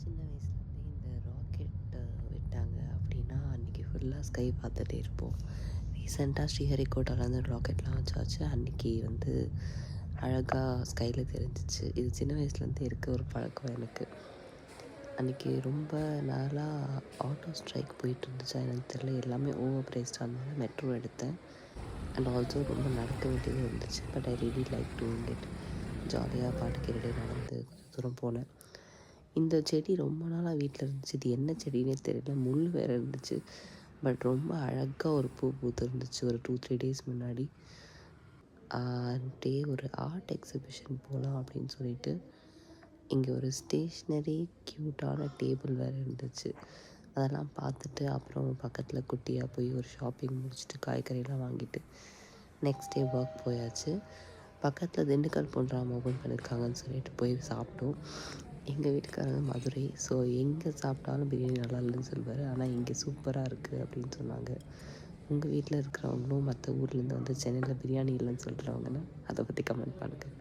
சின்ன வயசுலேருந்தே இந்த ராக்கெட் விட்டாங்க அப்படின்னா அன்றைக்கி ஃபுல்லாக ஸ்கை பார்த்துட்டே இருப்போம். ரீசெண்டாக ஸ்ரீஹரிகோட்டாலேருந்து ராக்கெட் லான்ச் ஆச்சு. அன்றைக்கி வந்து அழகாக ஸ்கையில் தெரிஞ்சிச்சு. இது சின்ன வயசுலேருந்தே இருக்க ஒரு பழக்கம் எனக்கு. அன்றைக்கி ரொம்ப நாளாக ஆட்டோ ஸ்ட்ரைக் போயிட்டு இருந்துச்சா எனக்கு தெரியல. எல்லாமே ஓவர் ப்ரைஸ்டாக இருந்தனால மெட்ரோ எடுத்தேன். அண்ட் ஆல்சோ ரொம்ப நடக்க வேண்டியது இருந்துச்சு. But I really like doing it. ஜாலியாக பாட்டு கேட்டுகிட்டே நடந்து கொஞ்சம் தூரம் போனேன். இந்த செடி ரொம்ப நாளாக வீட்டில் இருந்துச்சு. இது என்ன செடின்னே தெரியல. முள் வேறு இருந்துச்சு. பட் ரொம்ப அழகாக ஒரு பூ பூத்திருந்துச்சு ஒரு 2-3 டேஸ் முன்னாடி. டே ஒரு ஆர்ட் எக்ஸிபிஷன் போகலாம் அப்படின்னு சொல்லிட்டு இங்கே ஒரு ஸ்டேஷ்னரி க்யூட்டான டேபிள் வேறு இருந்துச்சு. அதெல்லாம் பார்த்துட்டு அப்புறம் பக்கத்தில் குட்டியாக போய் ஒரு ஷாப்பிங் முடிச்சுட்டு காய்கறிலாம் வாங்கிட்டு நெக்ஸ்ட் டே ஒர்க் போயாச்சு. பக்கத்தில் திண்டுக்கல் பொன்ராம் ஓப்பன் பண்ணியிருக்காங்கன்னு சொல்லிட்டு போய் சாப்பிட்டோம். எங்கள் வீட்டுக்காரங்க மதுரை. ஸோ எங்கே சாப்பிட்டாலும் பிரியாணி நல்லா இல்லைன்னு சொல்லுவார். ஆனால் இங்கே சூப்பராக இருக்குது அப்படின்னு சொன்னாங்க. உங்கள் வீட்டில் இருக்கிறவங்களும் மற்ற ஊர்லேருந்து வந்து சென்னையில் பிரியாணி இல்லைன்னு சொல்கிறவங்கன்னா அதை பற்றி கமெண்ட் பண்ணுங்கள்.